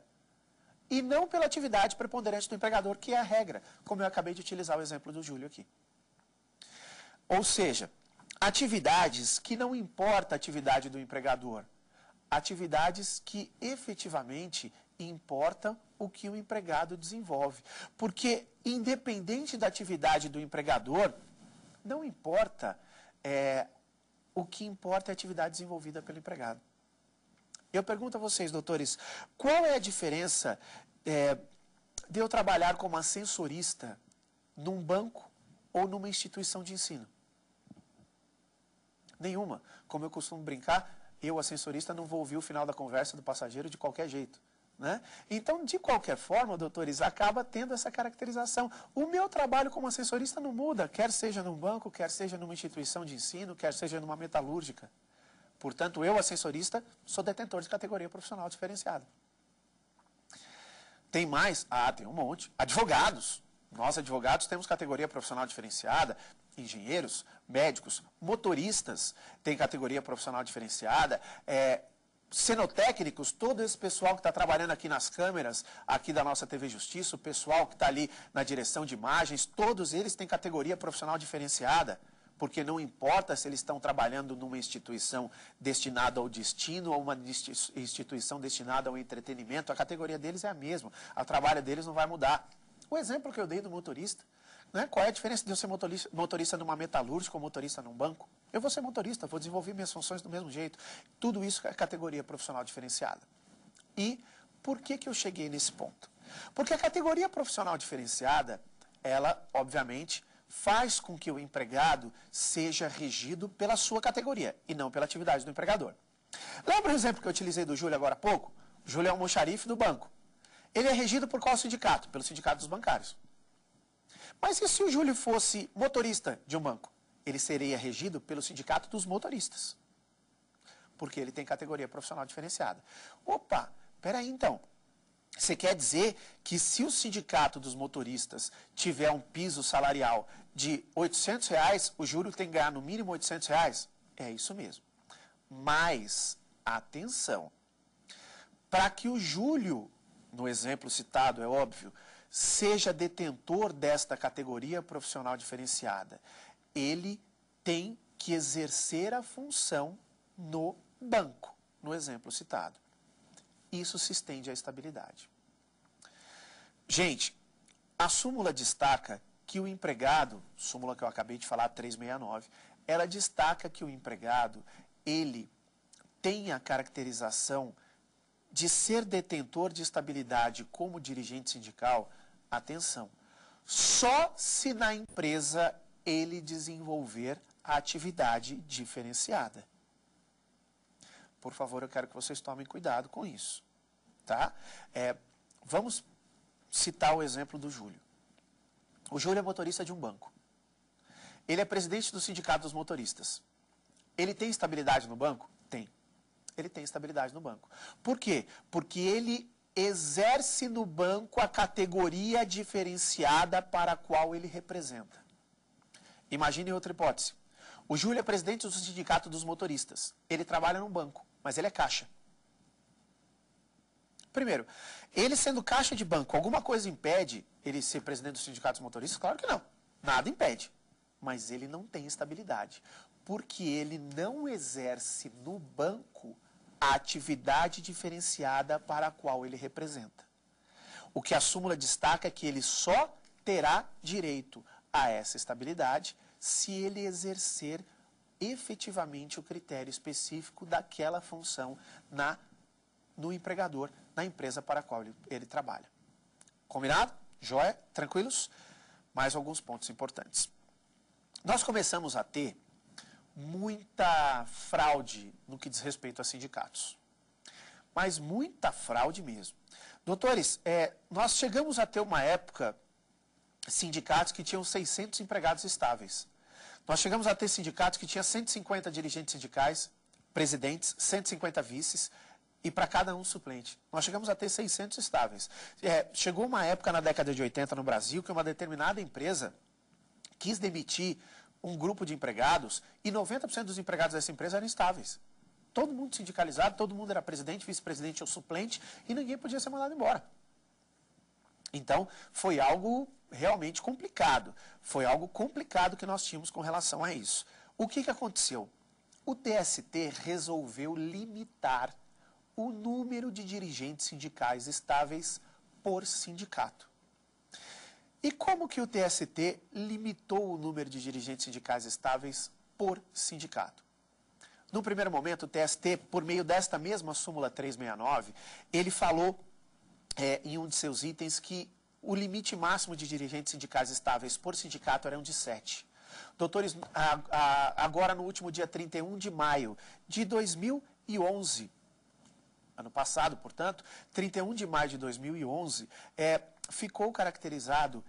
e não pela atividade preponderante do empregador, que é a regra, como eu acabei de utilizar o exemplo do Júlio aqui. Ou seja, atividades que não importa a atividade do empregador, atividades que efetivamente importam o que o empregado desenvolve. Porque, independente da atividade do empregador, não importa, o que importa é a atividade desenvolvida pelo empregado. Eu pergunto a vocês, doutores, qual é a diferença de eu trabalhar como ascensorista num banco ou numa instituição de ensino? Nenhuma. Como eu costumo brincar, eu, ascensorista, não vou ouvir o final da conversa do passageiro de qualquer jeito. Né? Então, de qualquer forma, doutores, acaba tendo essa caracterização. O meu trabalho como ascensorista não muda, quer seja num banco, quer seja numa instituição de ensino, quer seja numa metalúrgica. Portanto, eu, ascensorista, sou detentor de categoria profissional diferenciada. Tem mais? Tem um monte. Advogados. Nós, advogados, temos categoria profissional diferenciada. Engenheiros, médicos, motoristas têm categoria profissional diferenciada. Cenotécnicos, todo esse pessoal que está trabalhando aqui nas câmeras, aqui da nossa TV Justiça, o pessoal que está ali na direção de imagens, todos eles têm categoria profissional diferenciada. Porque não importa se eles estão trabalhando numa instituição destinada ao destino ou uma instituição destinada ao entretenimento, a categoria deles é a mesma, o trabalho deles não vai mudar. O exemplo que eu dei do motorista, né? Qual é a diferença de eu ser motorista numa metalúrgica ou motorista num banco? Eu vou ser motorista, vou desenvolver minhas funções do mesmo jeito. Tudo isso é categoria profissional diferenciada. E por que eu cheguei nesse ponto? Porque a categoria profissional diferenciada, ela, obviamente, faz com que o empregado seja regido pela sua categoria e não pela atividade do empregador. Lembra o exemplo que eu utilizei do Júlio agora há pouco? O Júlio é um almoxarife do banco. Ele é regido por qual sindicato? Pelo sindicato dos bancários. Mas e se o Júlio fosse motorista de um banco? Ele seria regido pelo sindicato dos motoristas. Porque ele tem categoria profissional diferenciada. Opa, peraí então. Você quer dizer que se o sindicato dos motoristas tiver um piso salarial de R$800, o Júlio tem que ganhar no mínimo R$800? É isso mesmo. Mas, atenção, para que o Júlio, no exemplo citado, é óbvio, seja detentor desta categoria profissional diferenciada, ele tem que exercer a função no banco, no exemplo citado. Isso se estende à estabilidade. Gente, a súmula destaca que o empregado, súmula que eu acabei de falar, 369, ela destaca que o empregado, ele tem a caracterização de ser detentor de estabilidade como dirigente sindical, atenção, só se na empresa ele desenvolver a atividade diferenciada. Por favor, eu quero que vocês tomem cuidado com isso. Tá? Vamos citar o exemplo do Júlio. O Júlio é motorista de um banco. Ele é presidente do sindicato dos motoristas. Ele tem estabilidade no banco? Tem. Ele tem estabilidade no banco. Por quê? Porque ele exerce no banco a categoria diferenciada para a qual ele representa. Imagine outra hipótese. O Júlio é presidente do sindicato dos motoristas. Ele trabalha num banco, mas ele é caixa. Primeiro, ele sendo caixa de banco, alguma coisa impede ele ser presidente do sindicato dos motoristas? Claro que não. Nada impede. Mas ele não tem estabilidade. Porque ele não exerce no banco a atividade diferenciada para a qual ele representa. O que a súmula destaca é que ele só terá direito a essa estabilidade se ele exercer efetivamente o critério específico daquela função no empregador, na empresa para a qual ele trabalha. Combinado? Joia? Tranquilos? Mais alguns pontos importantes. Nós começamos a ter muita fraude no que diz respeito a sindicatos. Mas muita fraude mesmo. Doutores, nós chegamos a ter uma época sindicatos que tinham 600 empregados estáveis. Nós chegamos a ter sindicatos que tinham 150 dirigentes sindicais, presidentes, 150 vices e para cada um suplente. Nós chegamos a ter 600 estáveis. Chegou uma época na década de 80 no Brasil que uma determinada empresa quis demitir um grupo de empregados e 90% dos empregados dessa empresa eram estáveis. Todo mundo sindicalizado, todo mundo era presidente, vice-presidente ou suplente e ninguém podia ser mandado embora. Então, foi algo realmente complicado. Foi algo complicado que nós tínhamos com relação a isso. O que aconteceu? O TST resolveu limitar o número de dirigentes sindicais estáveis por sindicato. E como que o TST limitou o número de dirigentes sindicais estáveis por sindicato? No primeiro momento, o TST, por meio desta mesma súmula 369, ele falou em um de seus itens que o limite máximo de dirigentes sindicais estáveis por sindicato eram de 7. Doutores, agora no último dia 31 de maio de 2011, ano passado, portanto, 31 de maio de 2011, ficou caracterizado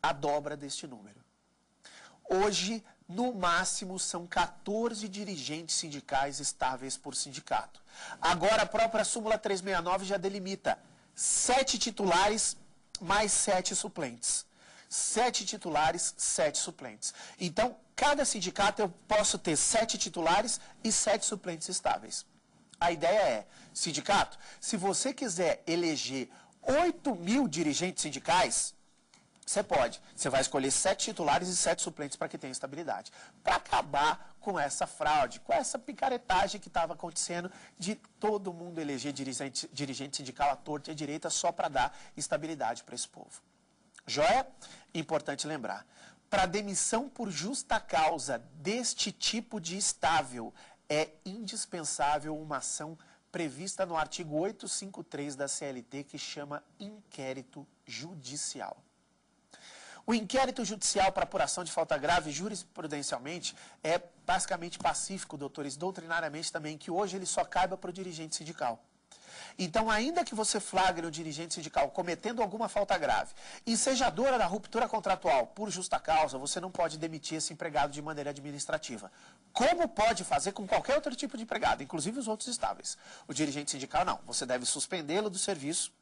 a dobra deste número. Hoje, no máximo, são 14 dirigentes sindicais estáveis por sindicato. Agora, a própria súmula 369 já delimita 7 titulares mais 7 suplentes. 7 titulares, 7 suplentes. Então, cada sindicato eu posso ter 7 titulares e 7 suplentes estáveis. A ideia é, sindicato, se você quiser eleger 8.000 dirigentes sindicais, você pode. Você vai escolher 7 titulares e 7 suplentes para que tenha estabilidade. Para acabar com essa fraude, com essa picaretagem que estava acontecendo de todo mundo eleger dirigente sindical à torta e à direita só para dar estabilidade para esse povo. Joia? Importante lembrar. Para demissão por justa causa deste tipo de estável, é indispensável uma ação prevista no artigo 853 da CLT que chama inquérito judicial. O inquérito judicial para apuração de falta grave, jurisprudencialmente, é basicamente pacífico, doutores, doutrinariamente também, que hoje ele só caiba para o dirigente sindical. Então, ainda que você flagre o dirigente sindical cometendo alguma falta grave e seja dora da ruptura contratual por justa causa, você não pode demitir esse empregado de maneira administrativa. Como pode fazer com qualquer outro tipo de empregado, inclusive os outros estáveis. O dirigente sindical, não. Você deve suspendê-lo do serviço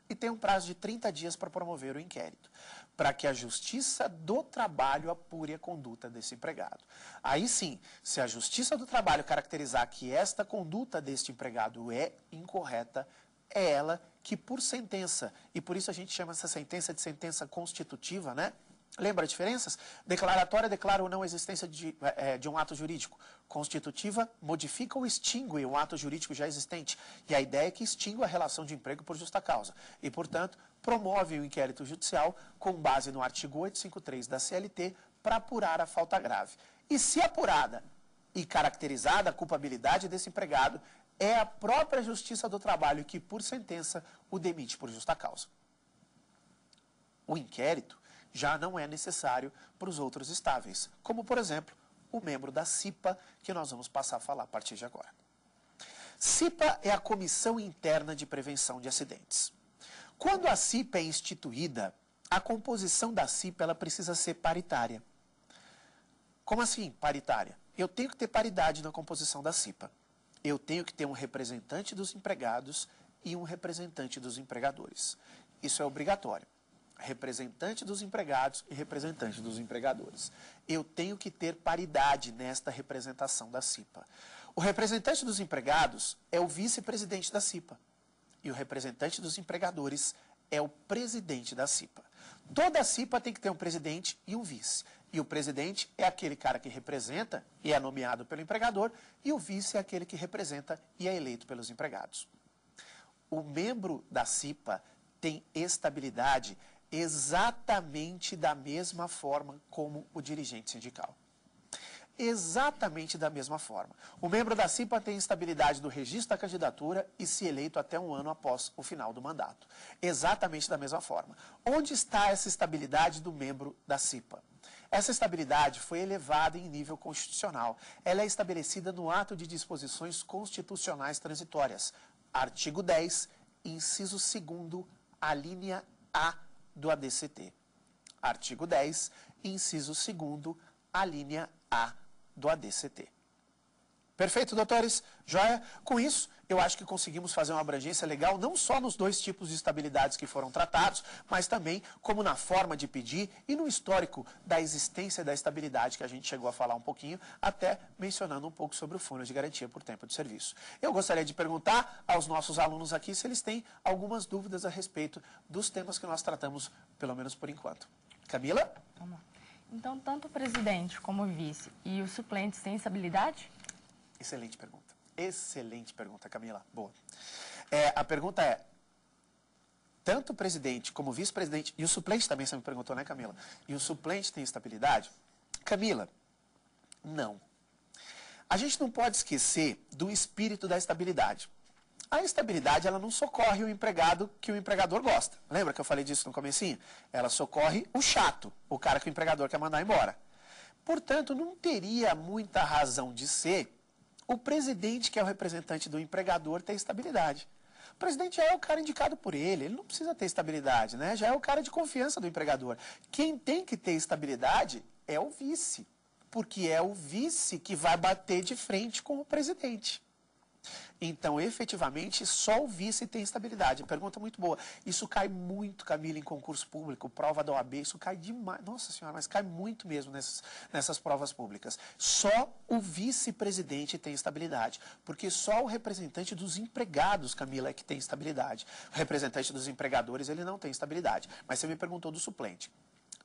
e tem um prazo de 30 dias para promover o inquérito, para que a Justiça do Trabalho apure a conduta desse empregado. Aí sim, se a Justiça do Trabalho caracterizar que esta conduta deste empregado é incorreta, é ela que por sentença, e por isso a gente chama essa sentença de sentença constitutiva, né? Lembra as diferenças? Declaratória declara ou não a existência de um ato jurídico. Constitutiva modifica ou extingue um ato jurídico já existente. E a ideia é que extingue a relação de emprego por justa causa. E, portanto, promove o inquérito judicial com base no artigo 853 da CLT para apurar a falta grave. E se apurada e caracterizada a culpabilidade desse empregado, é a própria Justiça do Trabalho que, por sentença, o demite por justa causa. O inquérito já não é necessário para os outros estáveis, como, por exemplo, o membro da CIPA, que nós vamos passar a falar a partir de agora. CIPA é a Comissão Interna de Prevenção de Acidentes. Quando a CIPA é instituída, a composição da CIPA ela precisa ser paritária. Como assim, paritária? Eu tenho que ter paridade na composição da CIPA. Eu tenho que ter um representante dos empregados e um representante dos empregadores. Isso é obrigatório. Representante dos empregados e representante dos empregadores. Eu tenho que ter paridade nesta representação da CIPA. O representante dos empregados é o vice-presidente da CIPA. E o representante dos empregadores é o presidente da CIPA. Toda a CIPA tem que ter um presidente e um vice. E o presidente é aquele cara que representa e é nomeado pelo empregador, e o vice é aquele que representa e é eleito pelos empregados. O membro da CIPA tem estabilidade exatamente da mesma forma como o dirigente sindical. Exatamente da mesma forma. O membro da CIPA tem estabilidade do registro da candidatura e se eleito até um ano após o final do mandato. Exatamente da mesma forma. Onde está essa estabilidade do membro da CIPA? Essa estabilidade foi elevada em nível constitucional. Ela é estabelecida no ato de disposições constitucionais transitórias. Artigo 10, inciso 2º, a linha A do ADCT. Artigo 10, inciso 2º, a linha A do ADCT. Perfeito, doutores? Joia? Com isso, eu acho que conseguimos fazer uma abrangência legal, não só nos dois tipos de estabilidades que foram tratados, mas também como na forma de pedir e no histórico da existência da estabilidade, que a gente chegou a falar um pouquinho, até mencionando um pouco sobre o fundo de garantia por tempo de serviço. Eu gostaria de perguntar aos nossos alunos aqui se eles têm algumas dúvidas a respeito dos temas que nós tratamos, pelo menos por enquanto. Camila? Vamos lá. Então, tanto o presidente como o vice e os suplentes têm estabilidade? Excelente pergunta. Excelente pergunta, Camila. Boa. A pergunta é, tanto o presidente como o vice-presidente, e o suplente também, você me perguntou, né, Camila? E o suplente tem estabilidade? Camila, não. A gente não pode esquecer do espírito da estabilidade. A estabilidade, ela não socorre o empregado que o empregador gosta. Lembra que eu falei disso no comecinho? Ela socorre o chato, o cara que o empregador quer mandar embora. Portanto, não teria muita razão de ser o presidente, que é o representante do empregador, ter estabilidade. O presidente já é o cara indicado por ele não precisa ter estabilidade, né? Já é o cara de confiança do empregador. Quem tem que ter estabilidade é o vice, porque é o vice que vai bater de frente com o presidente. Então, efetivamente, só o vice tem estabilidade. Pergunta muito boa. Isso cai muito, Camila, em concurso público, prova da OAB, isso cai demais. Nossa senhora, mas cai muito mesmo nessas provas públicas. Só o vice-presidente tem estabilidade, porque só o representante dos empregados, Camila, é que tem estabilidade. O representante dos empregadores, ele não tem estabilidade. Mas você me perguntou do suplente.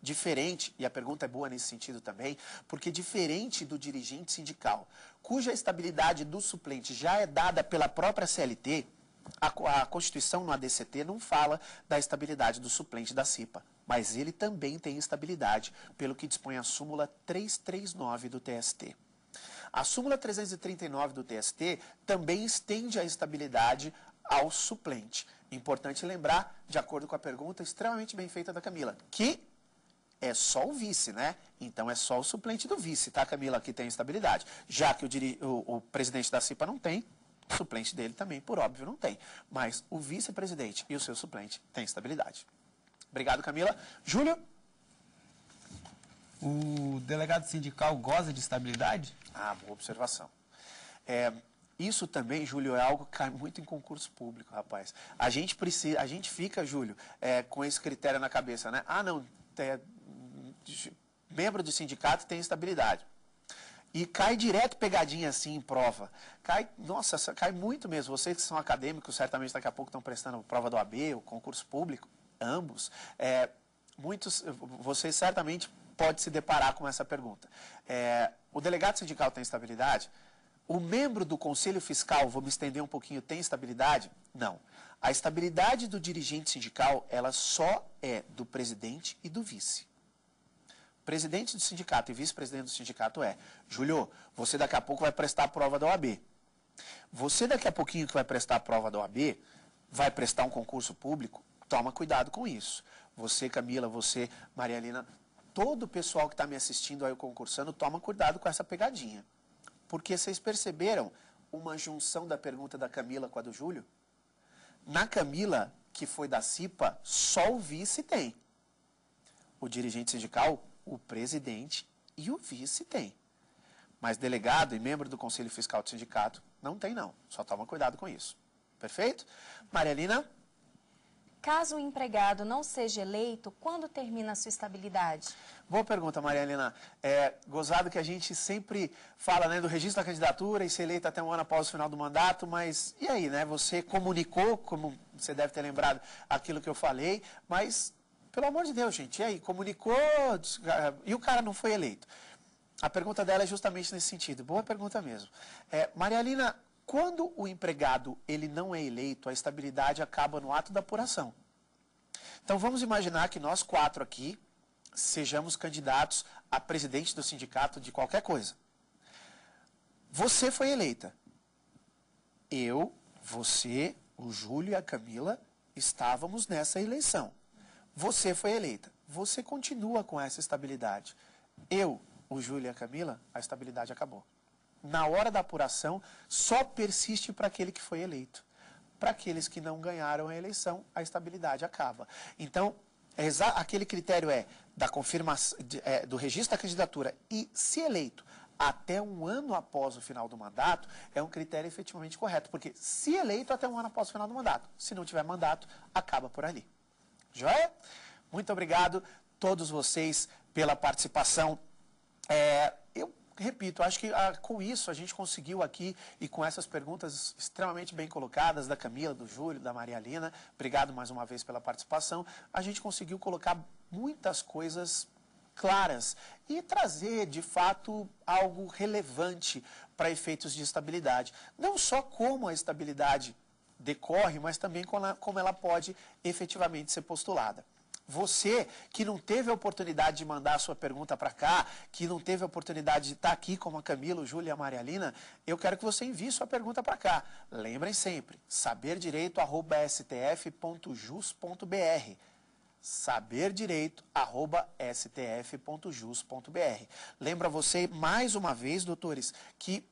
Diferente, e a pergunta é boa nesse sentido também, porque diferente do dirigente sindical, cuja estabilidade do suplente já é dada pela própria CLT, a Constituição no ADCT não fala da estabilidade do suplente da CIPA, mas ele também tem estabilidade, pelo que dispõe a súmula 339 do TST. A súmula 339 do TST também estende a estabilidade ao suplente. Importante lembrar, de acordo com a pergunta extremamente bem feita da Camila, que é só o vice, né? Então é só o suplente do vice, tá, Camila, que tem estabilidade. Já que o presidente da CIPA não tem, o suplente dele também, por óbvio, não tem. Mas o vice-presidente e o seu suplente têm estabilidade. Obrigado, Camila. Júlio? O delegado sindical goza de estabilidade? Ah, boa observação. Isso também, Júlio, é algo que cai muito em concurso público, rapaz. A gente fica, Júlio, com esse critério na cabeça, né? Ah, não, membro de sindicato tem estabilidade. E cai direto pegadinha assim em prova. Nossa, cai muito mesmo. Vocês que são acadêmicos, certamente daqui a pouco estão prestando a prova do OAB, o concurso público, ambos. Vocês certamente podem se deparar com essa pergunta. O delegado sindical tem estabilidade? O membro do Conselho Fiscal, vou me estender um pouquinho, tem estabilidade? Não. A estabilidade do dirigente sindical, ela só é do presidente e do vice. Presidente do sindicato e vice-presidente do sindicato Júlio, você daqui a pouco vai prestar a prova da OAB. Você daqui a pouquinho que vai prestar a prova da OAB, vai prestar um concurso público, Toma cuidado com isso. Você, Camila, você, Marialina, todo o pessoal que está me assistindo aí, o concursando, toma cuidado com essa pegadinha. Porque vocês perceberam uma junção da pergunta da Camila com a do Júlio? Na Camila, que foi da CIPA, só o vice tem. O dirigente sindical, o presidente e o vice tem. Mas delegado e membro do Conselho Fiscal do sindicato, não tem não. Só toma cuidado com isso. Perfeito? Marialina? Caso o empregado não seja eleito, quando termina a sua estabilidade? Boa pergunta, Marialina. Gozado que a gente sempre fala, né, do registro da candidatura e ser eleito até um ano após o final do mandato, mas e aí, né? Você comunicou, como você deve ter lembrado, aquilo que eu falei, mas, pelo amor de Deus, gente, e aí? Comunicou e o cara não foi eleito? A pergunta dela é justamente nesse sentido. Boa pergunta mesmo. Marialina, quando o empregado ele não é eleito, a estabilidade acaba no ato da apuração. Então vamos imaginar que nós 4 aqui sejamos candidatos a presidente do sindicato de qualquer coisa. Você foi eleita. Eu, você, o Júlio e a Camila estávamos nessa eleição. Você foi eleita. Você continua com essa estabilidade. Eu, o Júlio e a Camila, a estabilidade acabou. Na hora da apuração, só persiste para aquele que foi eleito. Para aqueles que não ganharam a eleição, a estabilidade acaba. Então, aquele critério da confirmação, do registro da candidatura e, se eleito, até um ano após o final do mandato, é um critério efetivamente correto. Porque, se eleito, até um ano após o final do mandato. Se não tiver mandato, acaba por ali. Joia? Muito obrigado a todos vocês pela participação. Eu repito, acho que com isso a gente conseguiu aqui, e com essas perguntas extremamente bem colocadas, da Camila, do Júlio, da Marialina, obrigado mais uma vez pela participação, a gente conseguiu colocar muitas coisas claras e trazer, de fato, algo relevante para efeitos de estabilidade. Não só como a estabilidade decorre, mas também como ela pode efetivamente ser postulada. Você que não teve a oportunidade de mandar a sua pergunta para cá, que não teve a oportunidade de estar aqui como a Camila, o Júlio e a Marialina, eu quero que você envie sua pergunta para cá. Lembrem sempre, saberdireito@stf.jus.br. saberdireito@stf.jus.br. Lembra você, mais uma vez, doutores, que,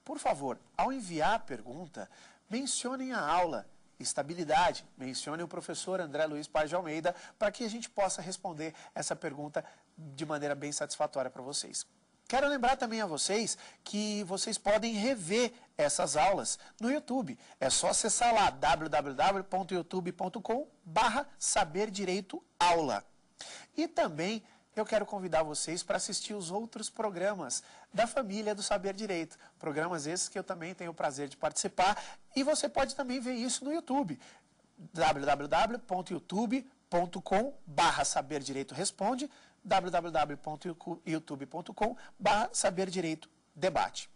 por favor, ao enviar a pergunta, mencionem a aula. Estabilidade, mencione o professor André Luiz Paz de Almeida, para que a gente possa responder essa pergunta de maneira bem satisfatória para vocês. Quero lembrar também a vocês que vocês podem rever essas aulas no YouTube. É só acessar lá www.youtube.com/saberdireitoaula. E também eu quero convidar vocês para assistir os outros programas da família do Saber Direito. Programas esses que eu também tenho o prazer de participar. E você pode também ver isso no YouTube. www.youtube.com/saberdireitoresponde, www.youtube.com/saberdireitodebate.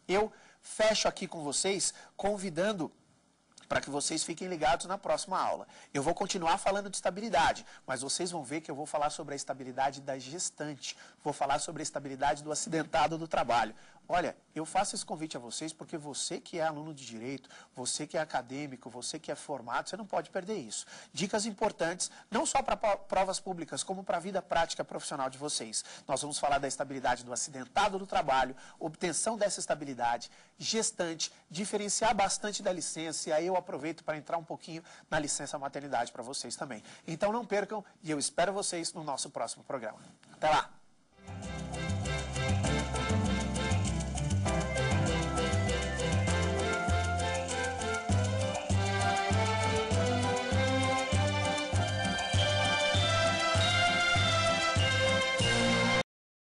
Eu fecho aqui com vocês, convidando para que vocês fiquem ligados na próxima aula. Eu vou continuar falando de estabilidade, mas vocês vão ver que eu vou falar sobre a estabilidade da gestante, vou falar sobre a estabilidade do acidentado do trabalho. Olha, eu faço esse convite a vocês porque você que é aluno de direito, você que é acadêmico, você que é formado, você não pode perder isso. Dicas importantes, não só para provas públicas, como para a vida prática profissional de vocês. Nós vamos falar da estabilidade do acidentado do trabalho, obtenção dessa estabilidade, gestante, diferenciar bastante da licença, e aí eu aproveito para entrar um pouquinho na licença maternidade para vocês também. Então não percam, e eu espero vocês no nosso próximo programa. Até lá!